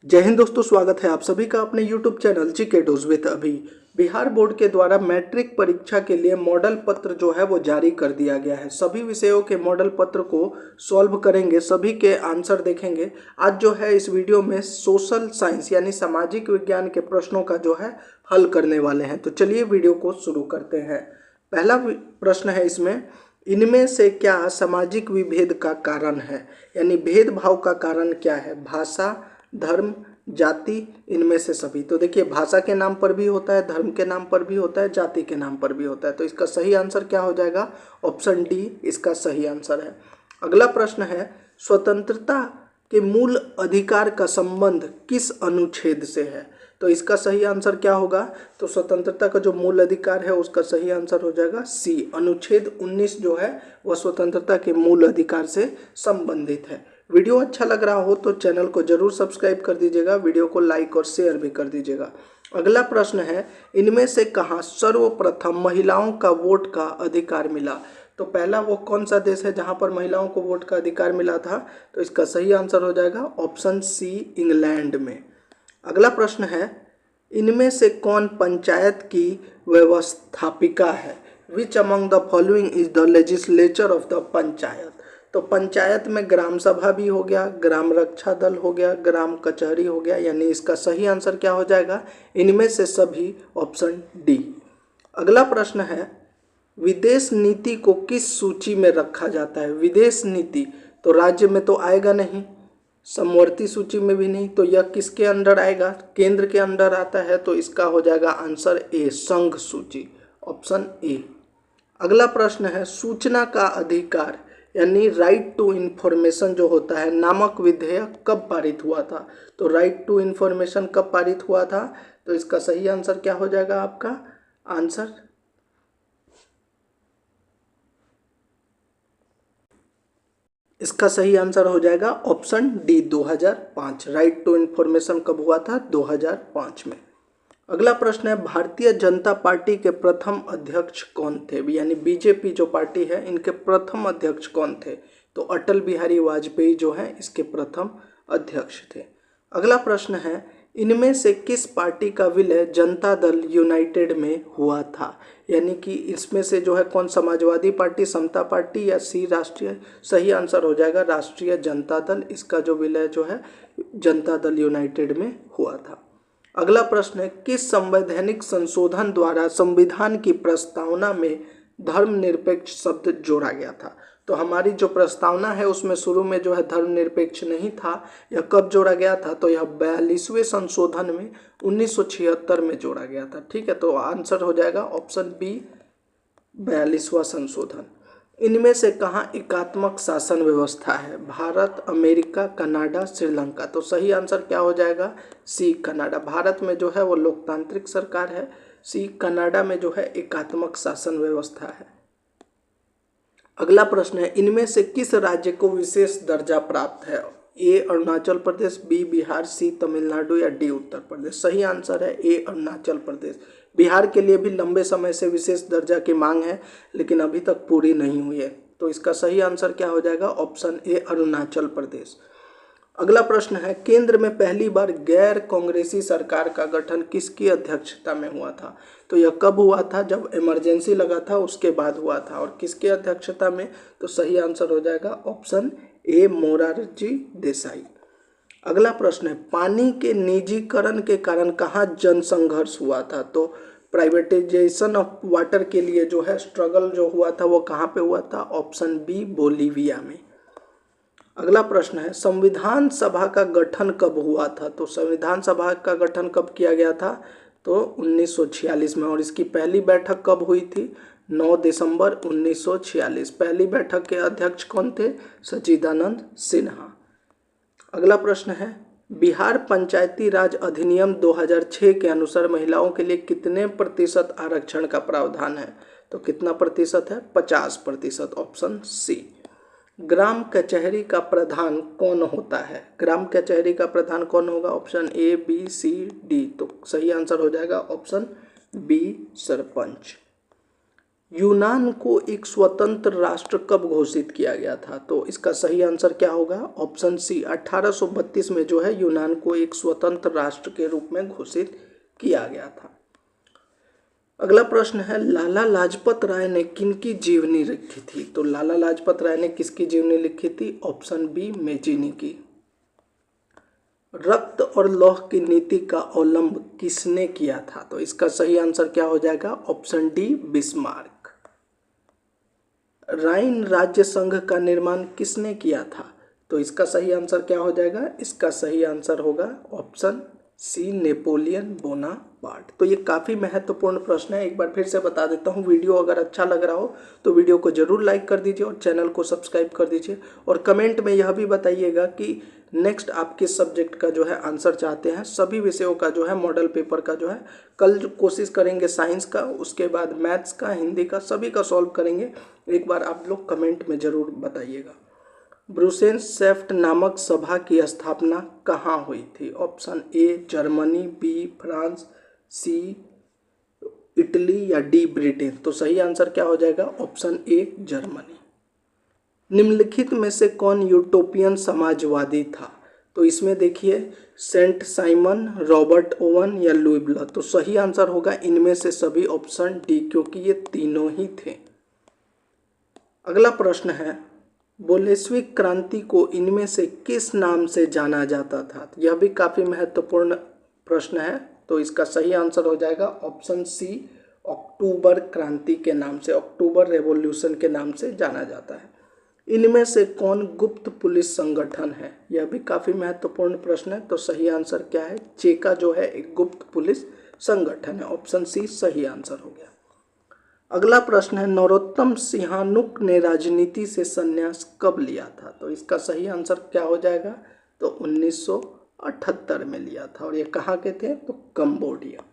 जय हिंद दोस्तों, स्वागत है आप सभी का अपने YouTube channel GK dose with अभी। बिहार बोर्ड के द्वारा मैट्रिक परीक्षा के लिए मॉडल पत्र जो है वो जारी कर दिया गया है। सभी विषयों के मॉडल पत्र को सॉल्व करेंगे, सभी के आंसर देखेंगे। आज जो है इस वीडियो में सोशल साइंस यानी सामाजिक विज्ञान के प्रश्नों का जो है हल करने वाले हैं। तो चलिए वीडियो को शुरू करते हैं। पहला प्रश्न है इसमें, इनमें से क्या सामाजिक विभेद का कारण है, यानी भेदभाव का कारण क्या है? भाषा, धर्म, जाति, इनमें से सभी। तो देखिए, भाषा के नाम पर भी होता है, धर्म के नाम पर भी होता है, जाति के नाम पर भी होता है। तो इसका सही आंसर क्या हो जाएगा? ऑप्शन डी इसका सही आंसर है। अगला प्रश्न है, स्वतंत्रता के मूल अधिकार का संबंध किस अनुच्छेद से है? तो इसका सही आंसर क्या होगा? तो स्वतंत्रता का जो मूल अधिकार है उसका सही आंसर हो जाएगा सी, अनुच्छेद 19 जो है वह स्वतंत्रता के मूल अधिकार से संबंधित है। वीडियो अच्छा लग रहा हो तो चैनल को जरूर सब्सक्राइब कर दीजिएगा, वीडियो को लाइक और शेयर भी कर दीजिएगा। अगला प्रश्न है, इनमें से कहाँ सर्वप्रथम महिलाओं का वोट का अधिकार मिला? तो पहला वो कौन सा देश है जहां पर महिलाओं को वोट का अधिकार मिला था? तो इसका सही आंसर हो जाएगा ऑप्शन सी, इंग्लैंड में। अगला प्रश्न है, इनमें से कौन पंचायत की व्यवस्थापिका है? Which among the following is the legislature of the panchayat? तो पंचायत में ग्राम सभा भी हो गया, ग्राम रक्षा दल हो गया, ग्राम कचहरी हो गया, यानी इसका सही आंसर क्या हो जाएगा? इनमें से सभी, ऑप्शन डी। अगला प्रश्न है, विदेश नीति को किस सूची में रखा जाता है? विदेश नीति तो राज्य में तो आएगा नहीं, समवर्ती सूची में भी नहीं, तो यह किसके अंडर आएगा? केंद्र के अंडर आता है। तो इसका हो जाएगा आंसर ए, संघ सूची, ऑप्शन ए। अगला प्रश्न है, सूचना का अधिकार यानी राइट टू इंफॉर्मेशन जो होता है नामक विधेयक कब पारित हुआ था? तो राइट टू इंफॉर्मेशन कब पारित हुआ था? तो इसका सही आंसर क्या हो जाएगा आपका आंसर? इसका सही आंसर हो जाएगा option D, 2005। Right to information कब हुआ था? 2005 में। अगला प्रश्न है, भारतीय जनता पार्टी के प्रथम अध्यक्ष कौन थे? यानी बीजेपी जो पार्टी है इनके प्रथम अध्यक्ष कौन थे? तो अटल बिहारी वाजपेयी जो है इसके प्रथम अध्यक्ष थे। अगला प्रश्न है, इनमें से किस पार्टी का विलय जनता दल यूनाइटेड में हुआ था? यानी कि इसमें से जो है कौन, समाजवादी पार्टी, समता पार्टी या सी राष्ट्रीय? सही आंसर हो जाएगा राष्ट्रीय जनता दल। इसका जो विलय जो है जनता दल यूनाइटेड में हुआ था। अगला प्रश्न है, किस संवैधानिक संशोधन द्वारा संविधान की प्रस्तावना में धर्मनिरपेक्ष शब्द जोड़ा गया था? तो हमारी जो प्रस्तावना है उसमें शुरू में जो है धर्मनिरपेक्ष नहीं था। यह कब जोड़ा गया था? तो यह 42वें संशोधन में 1976 में जोड़ा गया था। ठीक है, तो आंसर हो जाएगा ऑप्शन बी, 42वां संशोधन। इनमें से कहाँ एकात्मक शासन व्यवस्था है? Bharat, America, Canada, Sri Lanka. तो सही आंसर क्या हो जाएगा? सी, कनाडा। भारत में जो है वो लोकतांत्रिक सरकार है, सी कनाडा में जो है एकात्मक शासन व्यवस्था है। अगला प्रश्न है, इनमें से किस राज्य को विशेष दर्जा प्राप्त है? ए अरुणाचल प्रदेश, बी बिहार, सी तमिलनाडु या डी उत्तर प्रदेश? सही आंसर है ए, अरुणाचल प्रदेश। बिहार के लिए भी लंबे समय से विशेष दर्जा की मांग है लेकिन अभी तक पूरी नहीं हुई है। तो इसका सही आंसर क्या हो जाएगा? ऑप्शन ए, अरुणाचल प्रदेश। अगला प्रश्न है, केंद्र में पहली बार गैर कांग्रेसी सरकार का गठन किसकी अध्यक्षता में हुआ था? तो यह कब हुआ था? जब इमरजेंसी लगा था उसके बाद हुआ था। और किसके अध्यक्षता में? तो सही आंसर हो जाएगा ऑप्शन ए, मोरारजी देसाई। अगला प्रश्न है, पानी के निजीकरण के कारण कहाँ जनसंघर्ष हुआ था? तो प्राइवेटाइजेशन ऑफ वाटर के लिए जो है स्ट्रगल जो हुआ था वो कहाँ पे हुआ था? ऑप्शन बी, बोलीविया में। अगला प्रश्न है, संविधान सभा का गठन कब हुआ था? तो संविधान सभा का गठन कब किया गया था? तो 1946 में। और इसकी पहली बैठक कब हुई थी? 9 दिसंबर 1946। पहली बैठक के अध्यक्ष कौन थे? सच्चिदानंद सिन्हा। अगला प्रश्न है, बिहार पंचायती राज अधिनियम 2006 के अनुसार महिलाओं के लिए कितने प्रतिशत आरक्षण का प्रावधान है? तो कितना प्रतिशत है? 50%, ऑप्शन सी। ग्राम कचहरी का प्रधान कौन होता है? ग्राम कचहरी का प्रधान कौन होगा? Option A, B, C, D. तो सही आंसर हो जाएगा ऑप्शन बी, सरपंच। यूनान को एक स्वतंत्र राष्ट्र कब घोषित किया गया था? तो इसका सही आंसर क्या होगा? ऑप्शन सी, 1832 में जो है यूनान को एक स्वतंत्र राष्ट्र के रूप में घोषित किया गया था। अगला प्रश्न है, लाला लाजपत राय ने किनकी जीवनी लिखी थी? तो लाला लाजपत राय ने किसकी जीवनी लिखी थी? ऑप्शन बी, मेजिनी की। रक्त और लौह की नीति का अवलंब किसने किया था? तो इसका सही आंसर क्या हो जाएगा? Option D, Bismarck. राइन राज्य संघ का निर्माण किसने किया था? तो इसका सही आंसर क्या हो जाएगा? इसका सही आंसर होगा ऑप्शन सी, नेपोलियन बोनापार्ट। तो ये काफ़ी महत्वपूर्ण प्रश्न है, एक बार फिर से बता देता हूँ। वीडियो अगर अच्छा लग रहा हो तो वीडियो को जरूर लाइक कर दीजिए और चैनल को सब्सक्राइब कर दीजिए, और कमेंट में यह भी बताइएगा कि नेक्स्ट आप किस सब्जेक्ट का जो है आंसर चाहते हैं। सभी विषयों का जो है मॉडल पेपर का जो है कल जो कोशिश करेंगे साइंस का, उसके बाद मैथ्स का, हिंदी का, सभी का सॉल्व करेंगे। एक बार आप लोग कमेंट में ज़रूर बताइएगा। ब्रुसेल्स सेफ्ट नामक सभा की स्थापना कहाँ हुई थी? Option A, Germany, B, France, C, Italy या डी, ब्रिटेन। तो सही आंसर क्या हो जाएगा? Option A, Germany. निम्नलिखित में से कौन यूटोपियन समाजवादी था? तो इसमें देखिए, सेंट साइमन, रॉबर्ट ओवन या लुई ब्ला। तो सही आंसर होगा इनमें से सभी, ऑप्शन डी, क्योंकि ये तीनों ही थे। अगला प्रश्न है, बोलेस्विक क्रांति को इनमें से किस नाम से जाना जाता था? यह भी काफ़ी महत्वपूर्ण प्रश्न है, तो इसका सही आंसर हो जाएगा ऑप्शन सी, अक्टूबर क्रांति के नाम से, अक्टूबर रेवोल्यूशन के नाम से जाना जाता है। इनमें से कौन गुप्त पुलिस संगठन है? यह भी काफ़ी महत्वपूर्ण प्रश्न है, तो सही आंसर क्या है? चेका जो है एक गुप्त पुलिस संगठन है, ऑप्शन सी सही आंसर हो गया। अगला प्रश्न है, नरोत्तम सिंहानुक ने राजनीति से संन्यास कब लिया था? तो इसका सही आंसर क्या हो जाएगा? तो 1978 में लिया था, और ये कहाँ के थे? तो कंबोडिया।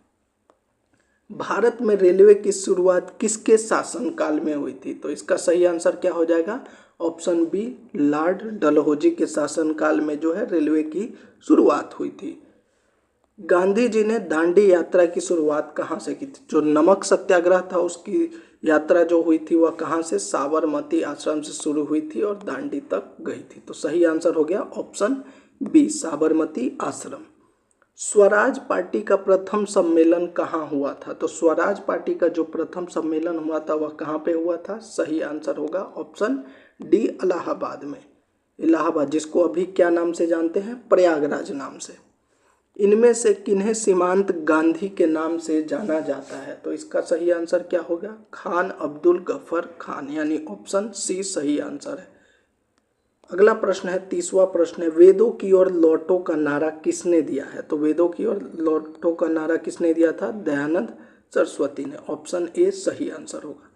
भारत में रेलवे की शुरुआत किसके शासनकाल में हुई थी? तो इसका सही आंसर क्या हो जाएगा? ऑप्शन बी, लॉर्ड डलहौजी के शासनकाल में जो है रेलवे की शुरुआत हुई थी। गांधी जी ने दांडी यात्रा की शुरुआत कहाँ से की थी? जो नमक सत्याग्रह था उसकी यात्रा जो हुई थी वह कहाँ से? साबरमती आश्रम से शुरू हुई थी और दांडी तक गई थी। तो सही आंसर हो गया ऑप्शन बी, साबरमती आश्रम। स्वराज पार्टी का प्रथम सम्मेलन कहाँ हुआ था? तो स्वराज पार्टी का जो प्रथम सम्मेलन हुआ था वह कहाँ पे हुआ था? सही आंसर होगा ऑप्शन डी, इलाहाबाद में। इलाहाबाद, जिसको अभी क्या नाम से जानते हैं? प्रयागराज नाम से। इनमें से किन्हें सीमांत गांधी के नाम से जाना जाता है? तो इसका सही आंसर क्या होगा? खान अब्दुल गफर खान, यानी ऑप्शन सी सही आंसर है। अगला प्रश्न है, 30वां प्रश्न है, वेदों की ओर लौटो का नारा किसने दिया है? तो वेदों की ओर लौटो का नारा किसने दिया था? दयानंद सरस्वती ने, ऑप्शन ए सही आंसर होगा।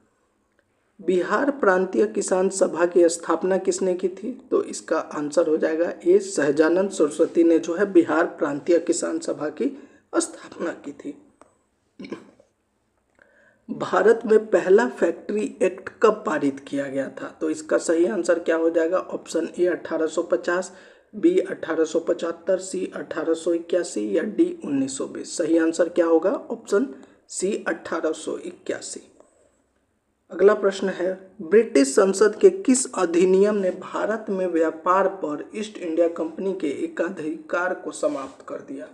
बिहार प्रांतीय किसान सभा की स्थापना किसने की थी? तो इसका आंसर हो जाएगा ए, सहजानंद सरस्वती ने जो है बिहार प्रांतीय किसान सभा की स्थापना की थी। भारत में पहला फैक्ट्री एक्ट कब पारित किया गया था? तो इसका सही आंसर क्या हो जाएगा? ऑप्शन ए 1850, बी 1875, सी 1881 या डी 1920। सही आंसर क्या होगा? Option C 1881। अगला प्रश्न है, ब्रिटिश संसद के किस अधिनियम ने भारत में व्यापार पर ईस्ट इंडिया कंपनी के एकाधिकार को समाप्त कर दिया?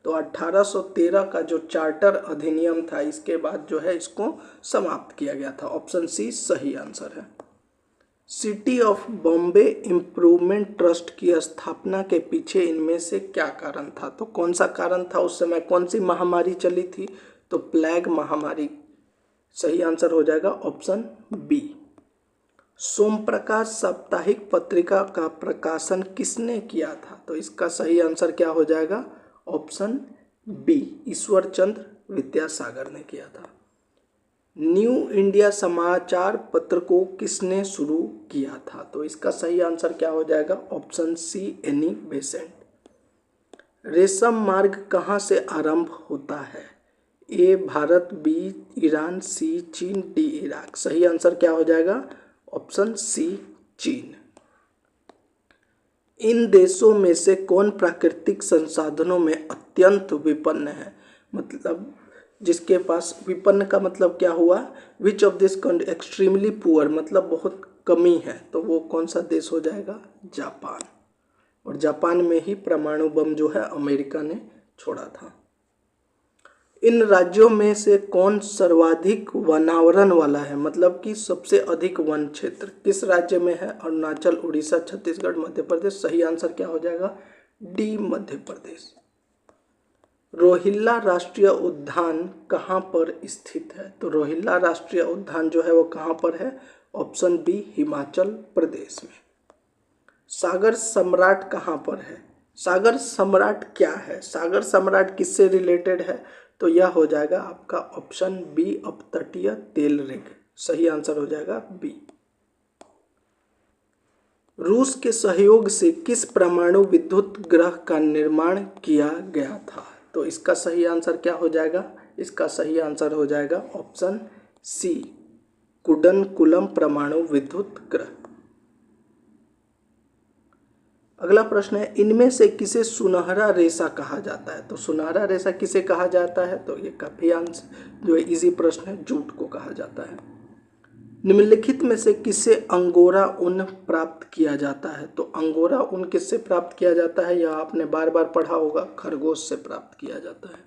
तो 1813 का जो चार्टर अधिनियम था, इसके बाद जो है इसको समाप्त किया गया था, ऑप्शन सी सही आंसर है। City of Bombay improvement trust की स्थापना के पीछे इनमें से क्या कारण था? तो कौन सा कारण था? उस समय कौन सी महामारी चली थी? तो प्लेग महामारी। सही आंसर हो जाएगा ऑप्शन बी। सोमप्रकाश साप्ताहिक पत्रिका का प्रकाशन किसने किया था? तो इसका सही आंसर क्या हो जाएगा? ऑप्शन बी, ईश्वर चंद्र विद्यासागर ने किया था। न्यू इंडिया समाचार पत्र को किसने शुरू किया था? तो इसका सही आंसर क्या हो जाएगा? Option C, Annie Besant. रेशम मार्ग कहाँ से आरंभ होता है? A Bharat, B Iran, C चीन, डी इराक। सही आंसर क्या हो जाएगा? ऑप्शन सी चीन। इन देशों में से कौन प्राकृतिक संसाधनों में अत्यंत विपन्न है? मतलब जिसके पास विपन्न का मतलब क्या हुआ, which of this extremely poor मतलब बहुत कमी है, तो वो कौन सा देश हो जाएगा, जापान। और जापान में ही परमाणु बम जो है अमेरिका ने छोड़ा था। इन राज्यों में से कौन सर्वाधिक वनावरण वाला है, मतलब कि सबसे अधिक वन क्षेत्र किस राज्य में है, अरुणाचल, उड़ीसा, छत्तीसगढ़, मध्य प्रदेश। सही आंसर क्या हो जाएगा, डी, मध्य प्रदेश। रोहिल्ला राष्ट्रीय उद्यान कहाँ पर स्थित है, तो रोहिल्ला राष्ट्रीय उद्यान जो है वो कहाँ पर है, ऑप्शन बी, हिमाचल प्रदेश में। सागर सम्राट कहाँ पर है, सागर सम्राट क्या है, सागर सम्राट किससे रिलेटेड है, तो यह हो जाएगा आपका ऑप्शन बी, अपतटीय तेल रिग। सही आंसर हो जाएगा बी। रूस के सहयोग से किस परमाणु विद्युत ग्रह का निर्माण किया गया था, तो इसका सही आंसर क्या हो जाएगा, इसका सही आंसर हो जाएगा ऑप्शन सी, कुडनकुलम परमाणु विद्युत ग्रह। अगला प्रश्न है, इनमें से किसे सुनहरा रेशा कहा जाता है, तो सुनहरा रेशा किसे कहा जाता है, तो ये काफी आंसर जो इजी प्रश्न है, जूट को कहा जाता है। निम्नलिखित में से किससे अंगोरा ऊन प्राप्त किया जाता है, तो अंगोरा ऊन किससे प्राप्त किया जाता है, यह आपने बार बार पढ़ा होगा, खरगोश से प्राप्त किया जाता है।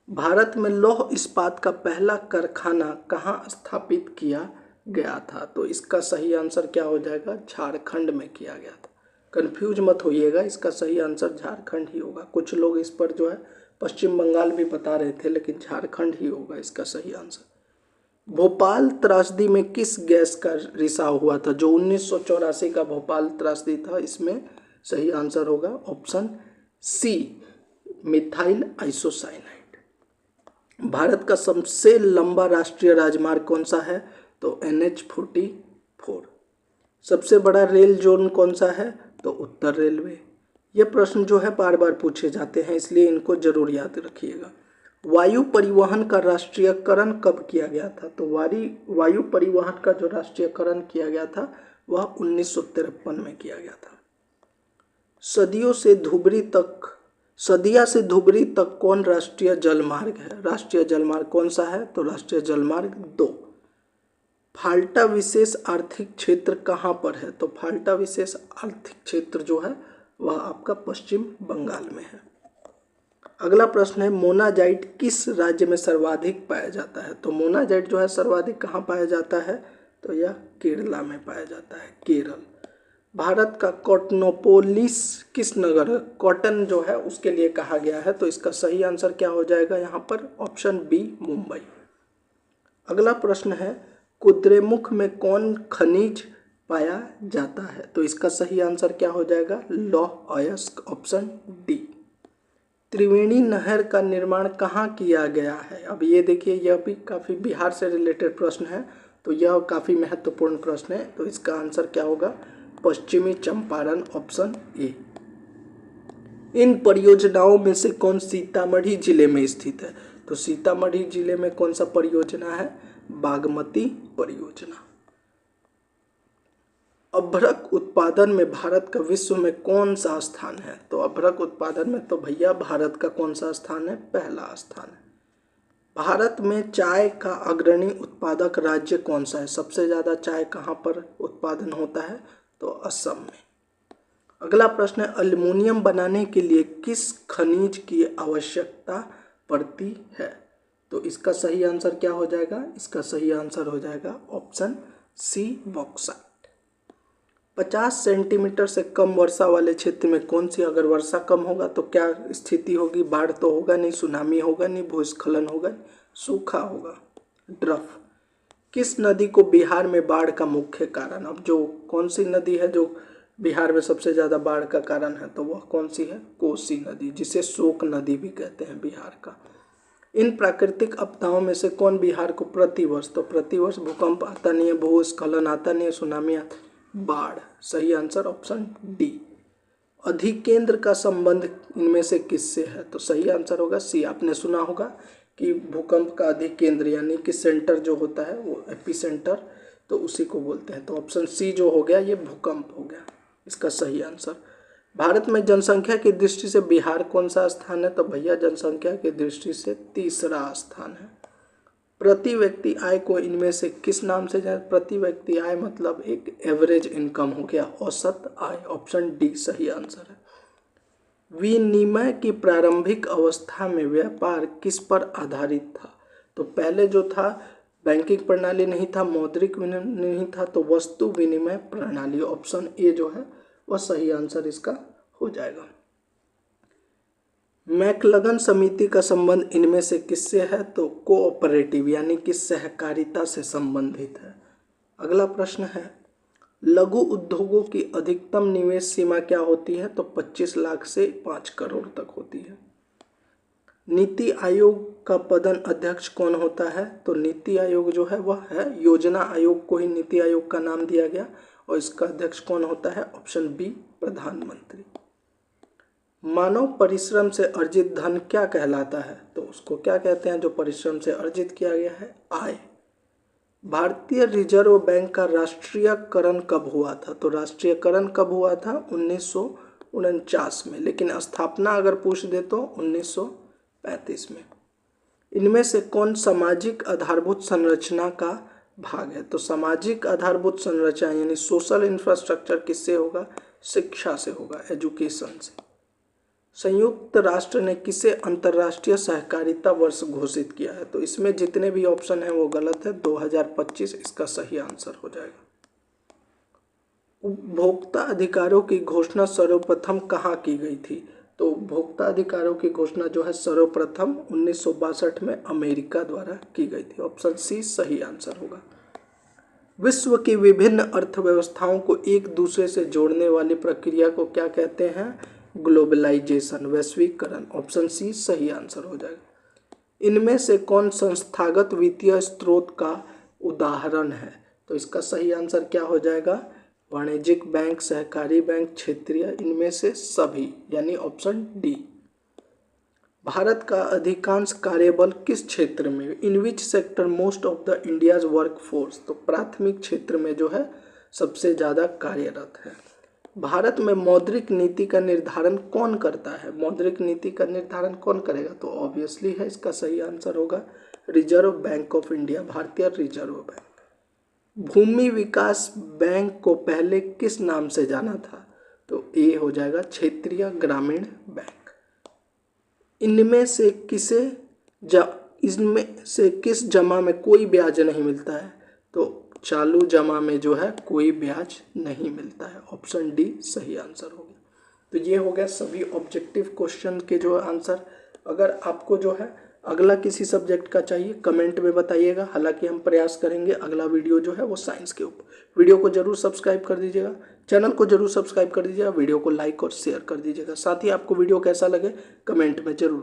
भारत में लौह इस्पात का पहला कारखाना कहाँ स्थापित किया गया था, तो इसका सही आंसर क्या हो जाएगा, झारखंड में किया गया था। कंफ्यूज मत होइएगा, इसका सही आंसर झारखंड ही होगा। कुछ लोग इस पर जो है पश्चिम बंगाल भी बता रहे थे, लेकिन झारखंड ही होगा इसका सही आंसर। भोपाल त्रासदी में किस गैस का रिसाव हुआ था, जो 1984 का भोपाल त्रासदी था, इसमें सही आंसर होगा option C, methyl isocyanide. Bharat का सबसे लंबा राष्ट्रीय राजमार्ग कौन सा है, तो NH-44। सबसे बड़ा रेल जोन कौन सा है, तो उत्तर रेलवे। ये प्रश्न जो है बार बार पूछे जाते हैं, इसलिए इनको जरूर याद रखिएगा। वायु परिवहन का राष्ट्रीयकरण कब किया गया था, तो वायु परिवहन का जो राष्ट्रीयकरण किया गया था वह 1953 में किया गया था। सदिया से धुबरी तक कौन राष्ट्रीय जलमार्ग है, राष्ट्रीय जलमार्ग कौन सा है, तो राष्ट्रीय जलमार्ग 2। फाल्टा विशेष आर्थिक क्षेत्र कहाँ पर है, तो फाल्टा विशेष आर्थिक क्षेत्र जो है वह आपका पश्चिम बंगाल में है। अगला प्रश्न है, मोनाजाइट किस राज्य में सर्वाधिक पाया जाता है, तो मोनाजाइट जो है सर्वाधिक कहाँ पाया जाता है, तो यह केरला में पाया जाता है, केरल। भारत का कॉटनोपोलिस किस नगर, कॉटन जो है उसके लिए कहा गया है, तो इसका सही आंसर क्या हो जाएगा यहाँ पर, ऑप्शन बी, मुंबई। अगला प्रश्न है, कुद्रेमुख में कौन खनिज पाया जाता है, तो इसका सही आंसर क्या हो जाएगा, लौह अयस्क, ऑप्शन डी। त्रिवेणी नहर का निर्माण कहाँ किया गया है, अब ये देखिए यह भी काफ़ी बिहार से रिलेटेड प्रश्न है, तो यह काफ़ी महत्वपूर्ण प्रश्न है, तो इसका आंसर क्या होगा, पश्चिमी चंपारण, ऑप्शन ए। इन परियोजनाओं में से कौन सीतामढ़ी जिले में स्थित है, तो सीतामढ़ी जिले में कौन सा परियोजना है, बागमती परियोजना। अभ्रक उत्पादन में भारत का विश्व में कौन सा स्थान है, तो अभ्रक उत्पादन में तो भैया भारत का कौन सा स्थान है, पहला स्थान है। भारत में चाय का अग्रणी उत्पादक राज्य कौन सा है, सबसे ज़्यादा चाय कहाँ पर उत्पादन होता है, तो असम में। अगला प्रश्न है, एल्युमिनियम बनाने के लिए किस खनिज की आवश्यकता पड़ती है, तो इसका सही आंसर क्या हो जाएगा, इसका सही आंसर हो जाएगा ऑप्शन सी, बॉक्साइट। 50 सेंटीमीटर से कम वर्षा वाले क्षेत्र में कौन सी, अगर वर्षा कम होगा तो क्या स्थिति होगी, बाढ़ तो होगा नहीं, सुनामी होगा नहीं, भूस्खलन होगा, सूखा होगा, ड्रफ। किस नदी को बिहार में बाढ़ का मुख्य कारण, अब जो कौन सी नदी है जो बिहार में सबसे ज़्यादा बाढ़ का कारण है, तो वह कौन सी है, कोसी नदी, जिसे शोक नदी भी कहते हैं बिहार का। इन प्राकृतिक आपदाओं में से कौन बिहार को प्रतिवर्ष, तो प्रतिवर्ष भूकंप आता नहीं है, भूस्खलन आता नहीं है, सुनामी आता, बाढ़। सही आंसर ऑप्शन डी। अधिकेंद्र का संबंध इनमें से किससे है, तो सही आंसर होगा सी। आपने सुना होगा कि भूकंप का अधिकेंद्र यानी कि सेंटर जो होता है वो एपिसेंटर, तो उसी को बोलते हैं, तो ऑप्शन सी जो हो गया ये भूकंप हो गया इसका सही आंसर। भारत में जनसंख्या की दृष्टि से बिहार कौन सा स्थान है? तो भैया जनसंख्या की दृष्टि से तीसरा स्थान है। प्रति व्यक्ति आय को इनमें से किस नाम से जाने? प्रति व्यक्ति आय मतलब एक एवरेज इनकम हो गया, औसत आय। ऑप्शन डी सही आंसर है। विनिमय की प्रारंभिक अवस्था में व्यापार किस पर आधारित था? तो पहले जो था बैंकिंग प्रणाली नहीं था, मौद्रिक विनिमय नहीं था, तो वस्तु विनिमय प्रणाली। ऑप्शन ए जो है वह सही आंसर इसका हो जाएगा। मैकलगन समिति का संबंध इनमें से किससे है? तो कोऑपरेटिव यानी कि सहकारिता से संबंधित है। अगला प्रश्न है, लघु उद्योगों की अधिकतम निवेश सीमा क्या होती है? तो 25 लाख से 5 करोड़ तक होती है। नीति आयोग का पदन अध्यक्ष कौन होता है? तो नीति आयोग जो है वह है, योजना आयोग को ही नीति आयोग का नाम दिया गया और इसका अध्यक्ष कौन होता है? ऑप्शन बी प्रधानमंत्री। मानव परिश्रम से अर्जित धन क्या कहलाता है? तो उसको क्या कहते हैं जो परिश्रम से अर्जित किया गया है? आय। भारतीय रिजर्व बैंक का राष्ट्रीयकरण कब हुआ था? तो राष्ट्रीयकरण कब हुआ था? 1949 में, लेकिन स्थापना अगर पूछ दे तो 1935 में। इनमें से कौन सामाजिक आधारभूत संरचना का भाग है? तो सामाजिक आधारभूत संरचना यानी सोशल इंफ्रास्ट्रक्चर किससे होगा? शिक्षा से होगा, एजुकेशन से। संयुक्त राष्ट्र ने किसे अंतर्राष्ट्रीय सहकारिता वर्ष घोषित किया है? तो इसमें जितने भी ऑप्शन है वो गलत है, 2025 इसका सही आंसर हो जाएगा। उपभोक्ता अधिकारों की घोषणा सर्वप्रथम कहाँ की गई थी? तो उपभोक्ता अधिकारों की घोषणा जो है सर्वप्रथम 1962 में अमेरिका द्वारा की गई थी। ऑप्शन सी सही आंसर होगा। विश्व की विभिन्न अर्थव्यवस्थाओं को एक दूसरे से जोड़ने वाली प्रक्रिया को क्या कहते हैं? ग्लोबलाइजेशन, वैश्वीकरण। ऑप्शन सी सही आंसर हो जाएगा। इनमें से कौन संस्थागत वित्तीय स्रोत का उदाहरण है? तो इसका सही आंसर क्या हो जाएगा? वाणिज्यिक बैंक, सहकारी बैंक, क्षेत्रीय, इनमें से सभी, यानी ऑप्शन डी। भारत का अधिकांश कार्यबल किस क्षेत्र में? In which sector most of the India's work force? तो प्राथमिक क्षेत्र में जो है सबसे ज़्यादा कार्यरत है। भारत में मौद्रिक नीति का निर्धारण कौन करता है? मौद्रिक नीति का निर्धारण कौन करेगा? तो ऑब्वियसली है, इसका सही आंसर होगा रिजर्व बैंक ऑफ इंडिया, भारतीय रिजर्व बैंक। भूमि विकास बैंक को पहले किस नाम से जाना था? तो ए हो जाएगा क्षेत्रीय ग्रामीण बैंक। इनमें से किस जमा में कोई ब्याज नहीं मिलता है? तो चालू जमा में जो है कोई ब्याज नहीं मिलता है। ऑप्शन डी सही आंसर हो गया। तो ये हो गया सभी ऑब्जेक्टिव क्वेश्चन के जो आंसर। अगर आपको जो है अगला किसी सब्जेक्ट का चाहिए कमेंट में बताइएगा, हालांकि हम प्रयास करेंगे अगला वीडियो जो है वो साइंस के ऊपर। वीडियो को जरूर सब्सक्राइब कर दीजिएगा, चैनल को जरूर सब्सक्राइब कर दीजिएगा, वीडियो को लाइक और शेयर कर दीजिएगा। साथ ही आपको वीडियो कैसा लगे कमेंट में जरूर